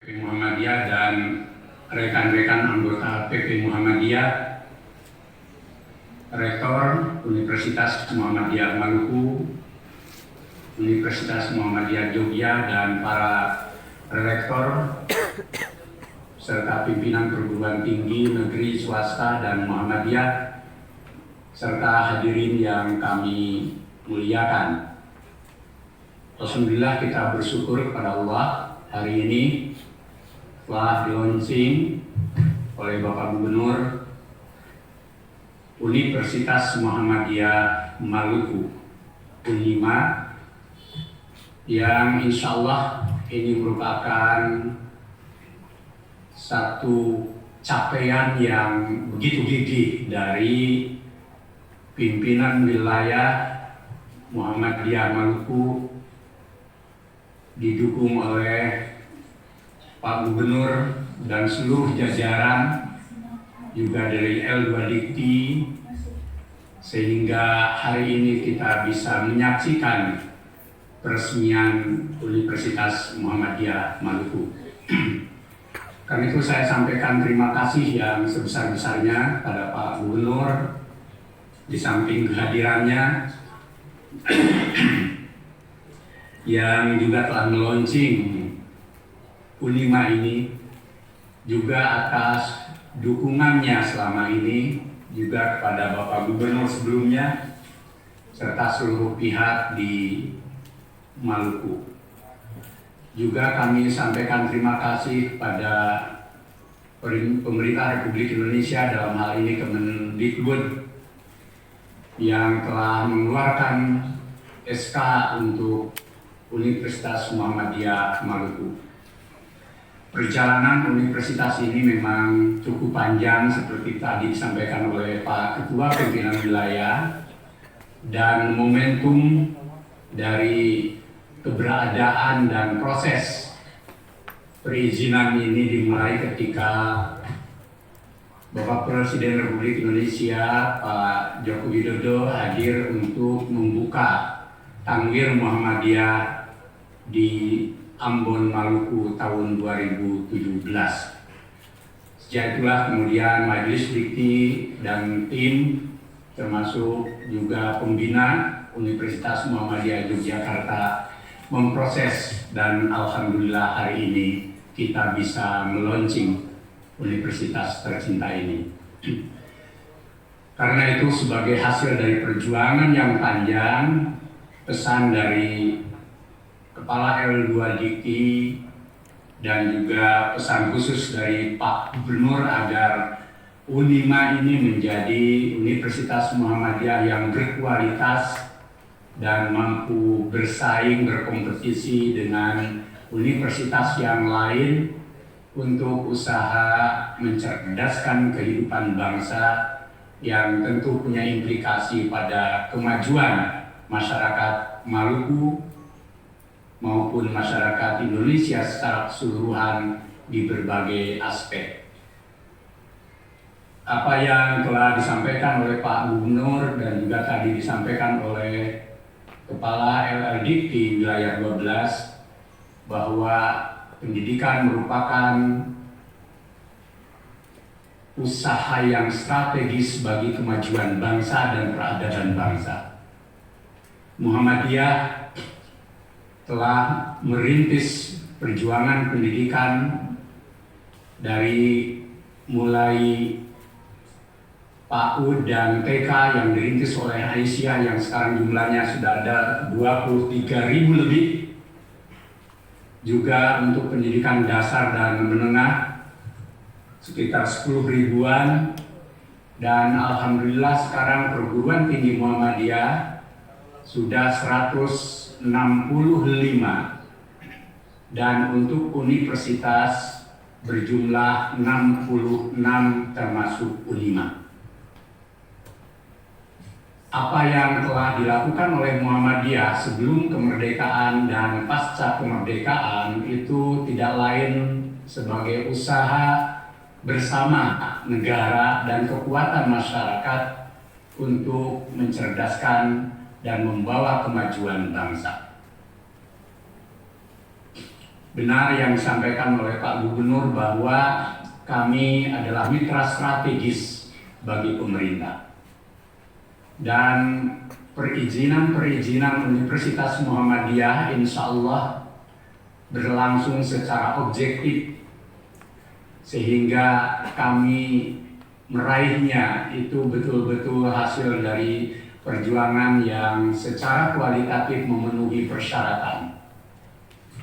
PP Muhammadiyah dan rekan-rekan anggota PP Muhammadiyah, Rektor Universitas Muhammadiyah Maluku, Universitas Muhammadiyah Jogja, dan para rektor serta pimpinan perguruan tinggi negeri, swasta, dan Muhammadiyah, serta hadirin yang kami muliakan. Alhamdulillah, kita bersyukur kepada Allah hari ini telah di-launching oleh Bapak Gubernur Universitas Muhammadiyah Maluku Unima, yang insya Allah ini merupakan satu capaian yang begitu gigih dari pimpinan wilayah Muhammadiyah Maluku, didukung oleh Pak Gubernur dan seluruh jajaran, juga dari L2 Dikti, sehingga hari ini kita bisa menyaksikan peresmian Universitas Muhammadiyah Maluku. Karena itu saya sampaikan terima kasih yang sebesar-besarnya pada Pak Gubernur, di samping kehadirannya yang juga telah meluncing Unima ini, juga atas dukungannya selama ini, juga kepada Bapak Gubernur sebelumnya, serta seluruh pihak di Maluku. Juga kami sampaikan terima kasih kepada pemerintah Republik Indonesia, dalam hal ini Kemendikbud, yang telah mengeluarkan SK untuk Universitas Muhammadiyah Maluku. Perjalanan universitas ini memang cukup panjang seperti tadi disampaikan oleh Pak Ketua Pimpinan Wilayah, dan momentum dari keberadaan dan proses perizinan ini dimulai ketika Bapak Presiden Republik Indonesia Pak Joko Widodo hadir untuk membuka Tanwir Muhammadiyah di Ambon, Maluku tahun 2017. Sejak itulah kemudian Majelis Dikti dan tim, termasuk juga pembina Universitas Muhammadiyah Yogyakarta, memproses, dan alhamdulillah hari ini kita bisa meluncing universitas tercinta ini. Karena itu, sebagai hasil dari perjuangan yang panjang, pesan dari Kepala L2 Dikti dan juga pesan khusus dari Pak Gubernur agar Unima ini menjadi Universitas Muhammadiyah yang berkualitas dan mampu bersaing, berkompetisi dengan universitas yang lain untuk usaha mencerdaskan kehidupan bangsa, yang tentu punya implikasi pada kemajuan masyarakat Maluku maupun masyarakat Indonesia secara keseluruhan di berbagai aspek. Apa yang telah disampaikan oleh Pak Gubernur dan juga tadi disampaikan oleh Kepala LLD di wilayah 12, bahwa pendidikan merupakan usaha yang strategis bagi kemajuan bangsa dan peradaban bangsa. Muhammadiyah telah merintis perjuangan pendidikan dari mulai PAUD dan TK yang dirintis oleh Aisyah, yang sekarang jumlahnya sudah ada 23.000 lebih. Juga untuk pendidikan dasar dan menengah sekitar 10 ribuan. Dan alhamdulillah sekarang perguruan tinggi Muhammadiyah sudah 165, dan untuk universitas berjumlah 66 termasuk Unima. Apa yang telah dilakukan oleh Muhammadiyah sebelum kemerdekaan dan pasca kemerdekaan itu tidak lain sebagai usaha bersama negara dan kekuatan masyarakat untuk mencerdaskan dan membawa kemajuan bangsa. benar yang disampaikan oleh Pak Gubernur bahwa kami adalah mitra strategis bagi pemerintah. Dan perizinan Universitas Muhammadiyah insya Allah berlangsung secara objektif, sehingga kami meraihnya itu betul-betul hasil dari perjuangan yang secara kualitatif memenuhi persyaratan.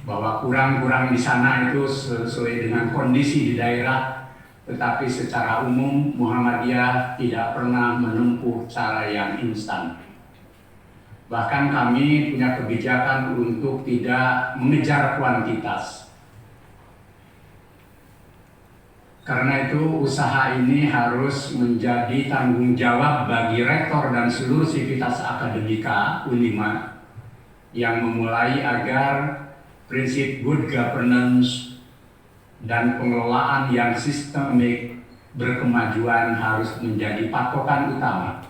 Bahwa kurang-kurang di sana itu sesuai dengan kondisi di daerah, tetapi secara umum Muhammadiyah tidak pernah menempuh cara yang instan. Bahkan kami punya kebijakan untuk tidak mengejar kuantitas. Karena itu usaha ini harus menjadi tanggung jawab bagi rektor dan seluruh sivitas akademika Unima yang memulai agar prinsip good governance dan pengelolaan yang sistemik berkemajuan harus menjadi patokan utama.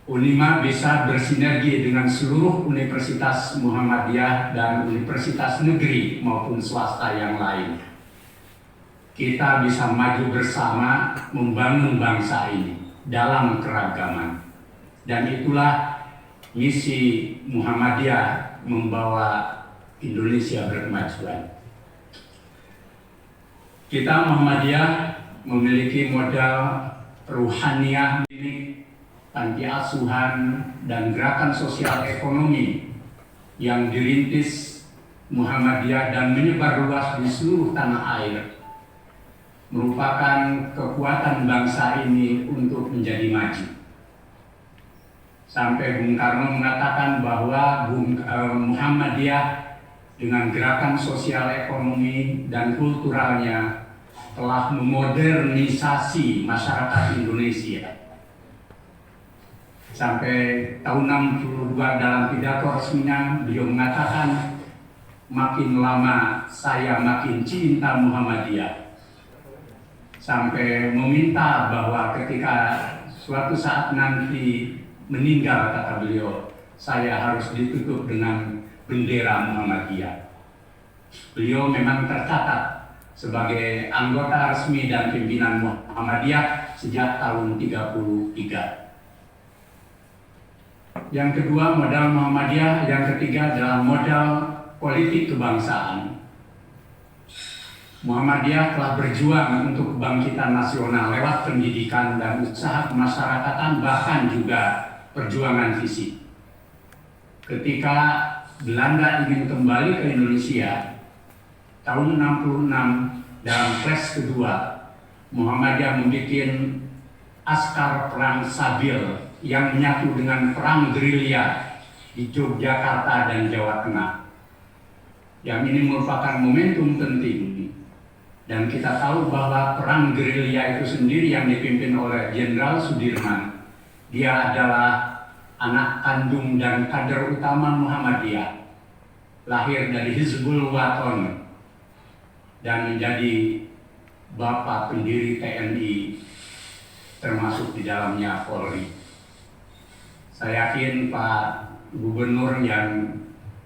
Unima bisa bersinergi dengan seluruh universitas Muhammadiyah dan universitas negeri maupun swasta yang lain. Kita bisa maju bersama membangun bangsa ini dalam keragaman. Dan itulah misi Muhammadiyah membawa Indonesia berkemajuan. Kita Muhammadiyah memiliki modal ruhaniyah ini, panti asuhan dan gerakan sosial ekonomi yang dirintis Muhammadiyah dan menyebar luas di seluruh tanah air, merupakan kekuatan bangsa ini untuk menjadi maju. Sampai Bung Karno mengatakan bahwa Muhammadiyah dengan gerakan sosial ekonomi dan kulturalnya telah memodernisasi masyarakat Indonesia. Sampai tahun 62 dalam pidato resminya beliau mengatakan, makin lama saya makin cinta Muhammadiyah. Sampai meminta bahwa ketika suatu saat nanti meninggal, kata beliau, saya harus ditutup dengan bendera Muhammadiyah. Beliau memang tercatat sebagai anggota resmi dan pimpinan Muhammadiyah sejak tahun 33. Yang kedua, modal Muhammadiyah. Yang ketiga adalah modal politik kebangsaan. Muhammadiyah telah berjuang untuk kebangkitan nasional lewat pendidikan dan usaha kemasyarakatan, bahkan juga perjuangan fisik. Ketika Belanda ingin kembali ke Indonesia tahun 66 dalam Kongres kedua, Muhammadiyah membuat askar perang Sabil yang menyatu dengan perang gerilya di Yogyakarta dan Jawa Tengah. Yang ini merupakan momentum penting, dan kita tahu bahwa perang gerilya itu sendiri yang dipimpin oleh Jenderal Sudirman, dia adalah anak kandung dan kader utama Muhammadiyah, lahir dari Hizbul Waton dan menjadi bapak pendiri TNI, termasuk di dalamnya Polri. Saya yakin Pak Gubernur yang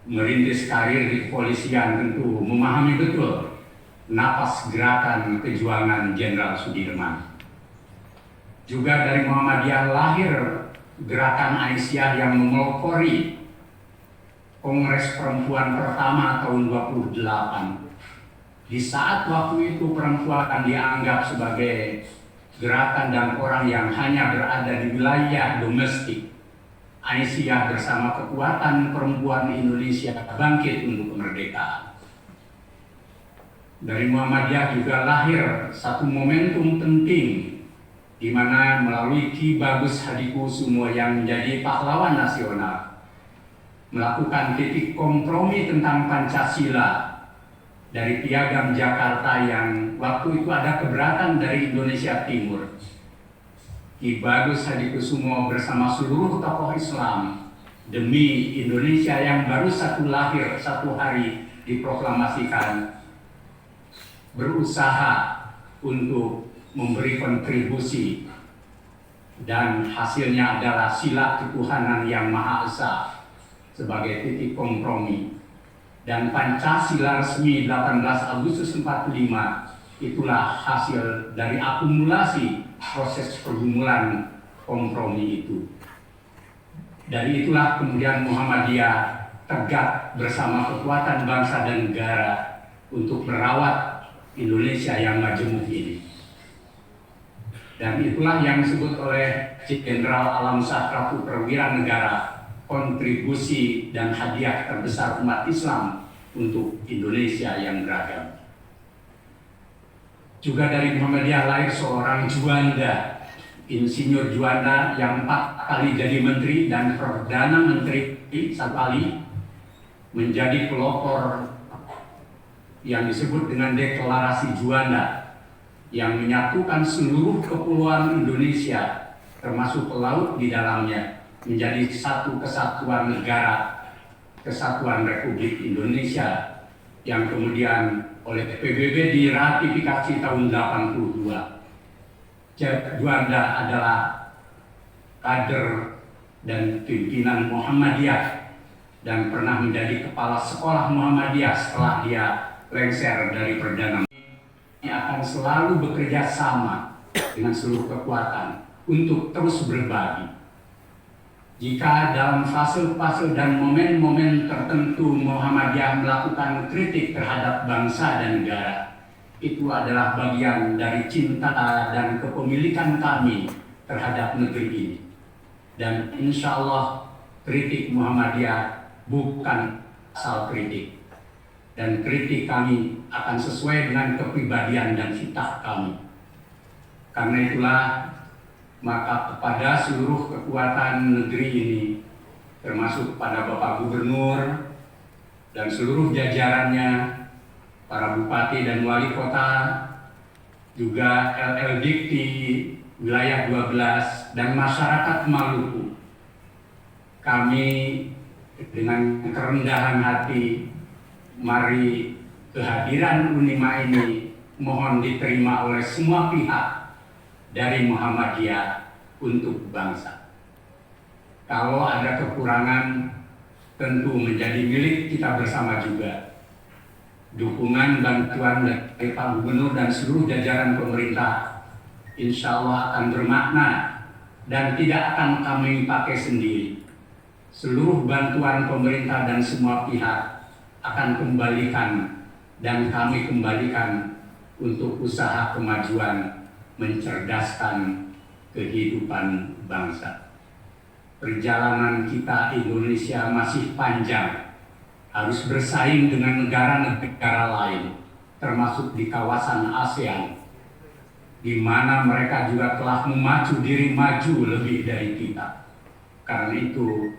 merintis karir di kepolisian tentu memahami betul napas gerakan kejuangan Jenderal Sudirman. Juga dari Muhammadiyah lahir gerakan Aisyah yang memelopori Kongres Perempuan pertama tahun 28. Di saat waktu itu perempuan dianggap sebagai gerakan dan orang yang hanya berada di wilayah domestik. Aisyah bersama kekuatan perempuan Indonesia bangkit untuk kemerdekaan. Dari Muhammadiyah juga lahir satu momentum penting di mana melalui Ki Bagus Hadikusumo yang menjadi pahlawan nasional melakukan titik kompromi tentang Pancasila dari Piagam Jakarta yang waktu itu ada keberatan dari Indonesia Timur. Ki Bagus Hadikusumo bersama seluruh tokoh Islam demi Indonesia yang baru lahir satu hari diproklamasikan, berusaha untuk memberi kontribusi, dan hasilnya adalah sila ketuhanan yang Maha Esa sebagai titik kompromi dan Pancasila resmi 18 Agustus 45 itulah hasil dari akumulasi proses pergumulan kompromi itu. Dari itulah kemudian Muhammadiyah tegak bersama kekuatan bangsa dan negara untuk merawat Indonesia yang majemuk ini. Dan itulah yang disebut oleh Jenderal Alam Sakrafut Perwira Negara kontribusi dan hadiah terbesar umat Islam untuk Indonesia yang beragam. Juga dari Muhammadiyah lahir seorang Juanda, Insinyur Juanda yang 4 kali jadi menteri dan Perdana Menteri 1 kali, menjadi pelopor yang disebut dengan Deklarasi Juanda yang menyatukan seluruh kepulauan Indonesia termasuk laut di dalamnya menjadi satu kesatuan negara, Kesatuan Republik Indonesia yang kemudian oleh PBB diratifikasi tahun 82. Juanda adalah kader dan pimpinan Muhammadiyah dan pernah menjadi kepala sekolah Muhammadiyah setelah dia lengser dari Perdana. Ini akan selalu bekerja sama dengan seluruh kekuatan untuk terus berbagi. Jika dalam fase-fase dan momen-momen tertentu Muhammadiyah melakukan kritik terhadap bangsa dan negara, itu adalah bagian dari cinta dan kepemilikan kami terhadap negeri ini. Dan insya Allah kritik Muhammadiyah bukan asal kritik, dan kritik kami akan sesuai dengan kepribadian dan sifat kami. Karena itulah maka kepada seluruh kekuatan negeri ini, termasuk pada Bapak Gubernur dan seluruh jajarannya, para bupati dan wali kota, juga LL Dikti wilayah 12 dan masyarakat Maluku, kami dengan kerendahan hati, mari kehadiran Unima ini mohon diterima oleh semua pihak dari Muhammadiyah untuk bangsa. Kalau ada kekurangan, tentu menjadi milik kita bersama juga. Dukungan bantuan dari Pak Gubernur dan seluruh jajaran pemerintah insya Allah akan bermakna dan tidak akan kami pakai sendiri. Seluruh bantuan pemerintah dan semua pihak akan kembalikan dan kami kembalikan untuk usaha kemajuan mencerdaskan kehidupan bangsa. Perjalanan kita Indonesia masih panjang, harus bersaing dengan negara-negara lain, termasuk di kawasan ASEAN, di mana mereka juga telah memacu diri maju lebih dari kita. Karena itu,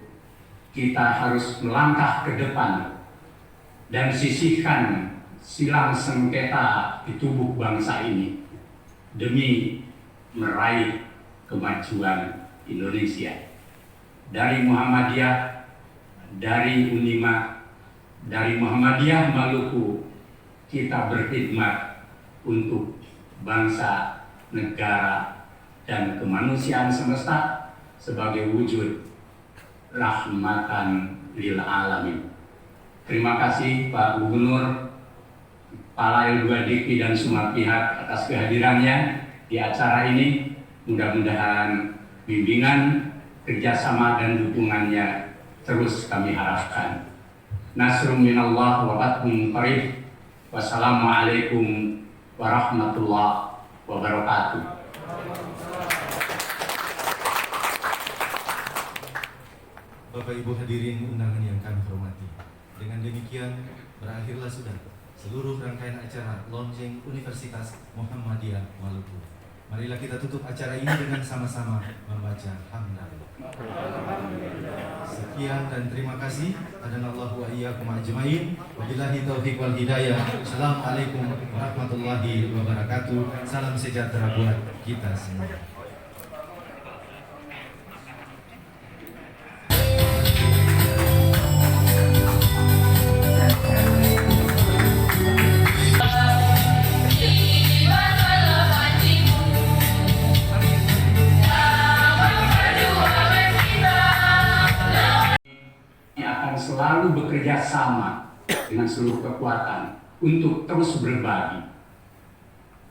kita harus melangkah ke depan dan sisihkan silang sengketa di tubuh bangsa ini demi meraih kemajuan Indonesia. Dari Muhammadiyah, dari Unima, dari Muhammadiyah Maluku, kita berkhidmat untuk bangsa, negara, dan kemanusiaan semesta sebagai wujud rahmatan lil alamin. Terima kasih Pak Gubernur, Pak LL Dikti dan semua pihak atas kehadirannya di acara ini. Mudah-mudahan bimbingan, kerjasama dan dukungannya terus kami harapkan. Nasrun minallah wa fathun qarib. Wassalamualaikum warahmatullahi wabarakatuh. Bapak Ibu hadirin undangan yang kami hormati, dengan demikian berakhirlah sudah seluruh rangkaian acara launching Universitas Muhammadiyah Maluku. Marilah kita tutup acara ini dengan sama-sama membaca hamdalah. Sekian dan terima kasih. Hadanallahu wa iyyakum ajmain. Wabillahi taufiq wal hidayah. Assalamualaikum warahmatullahi wabarakatuh. Salam sejahtera buat kita semua. Selalu bekerja sama dengan seluruh kekuatan untuk terus berbagi.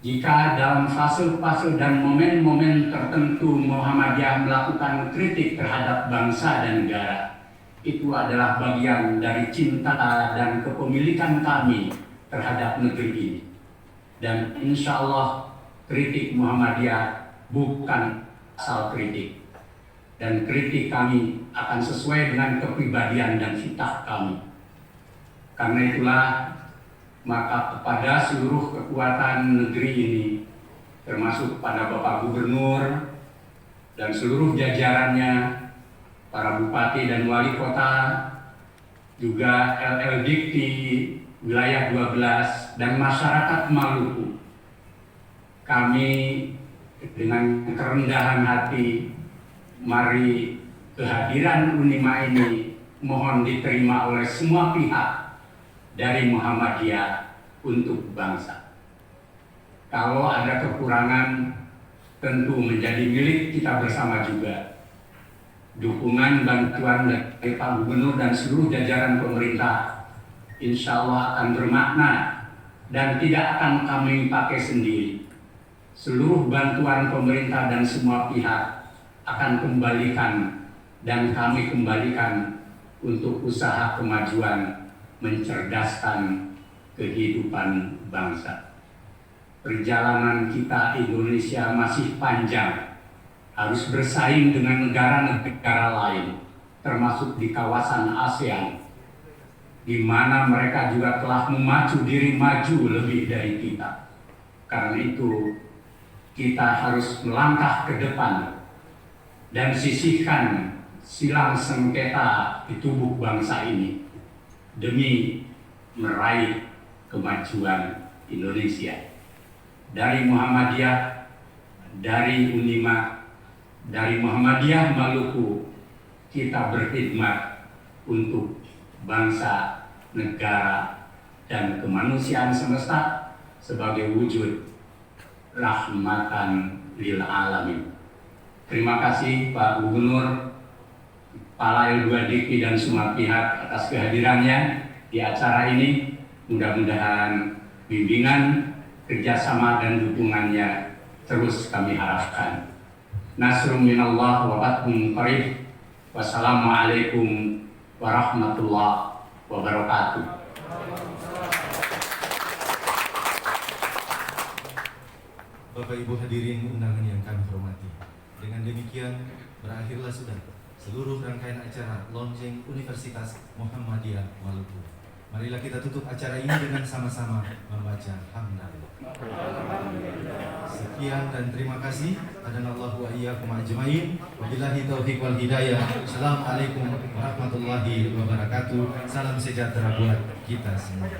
Jika dalam fase-fase dan momen-momen tertentu Muhammadiyah melakukan kritik terhadap bangsa dan negara, itu adalah bagian dari cinta dan kepemilikan kami terhadap negeri ini. Dan insya Allah kritik Muhammadiyah bukan asal kritik. Dan kritik kami akan sesuai dengan kepribadian dan sifat kami. Karena itulah, maka kepada seluruh kekuatan negeri ini, termasuk pada Bapak Gubernur dan seluruh jajarannya, para bupati dan wali kota, juga LL Dikti wilayah 12 dan masyarakat Maluku, kami dengan kerendahan hati, mari kehadiran Unima ini mohon diterima oleh semua pihak dari Muhammadiyah untuk bangsa. Kalau ada kekurangan, tentu menjadi milik kita bersama juga. Dukungan bantuan dari Pak Gubernur dan seluruh jajaran pemerintah insya Allah akan bermakna dan tidak akan kami pakai sendiri. Seluruh bantuan pemerintah dan semua pihak akan kembalikan dan kami kembalikan untuk usaha kemajuan mencerdaskan kehidupan bangsa. Perjalanan kita Indonesia masih panjang, harus bersaing dengan negara-negara lain, termasuk di kawasan ASEAN, di mana mereka juga telah memacu diri maju lebih dari kita. Karena itu, kita harus melangkah ke depan dan sisihkan silang sengketa di tubuh bangsa ini demi meraih kemajuan Indonesia. Dari Muhammadiyah, dari Unima, dari Muhammadiyah Maluku, kita berkhidmat untuk bangsa, negara, dan kemanusiaan semesta sebagai wujud rahmatan lil alamin. Terima kasih Pak Gubernur, Kepala L2 Dikti dan semua pihak atas kehadirannya di acara ini. Mudah-mudahan bimbingan, kerjasama dan dukungannya terus kami harapkan. Nasrun minallah wa fathun qarib. Wassalamualaikum warahmatullahi wabarakatuh. Bapak Ibu hadirin undangan yang kami hormati, dengan demikian berakhirlah sudah seluruh rangkaian acara launching Universitas Muhammadiyah Maluku. Marilah kita tutup acara ini dengan sama-sama membaca hamdalah. Sekian dan terima kasih. Hadanallahu wa iyyakum ajmain. Wabillahi taufiq wal hidayah. Assalamualaikum warahmatullahi wabarakatuh. Salam sejahtera buat kita semua.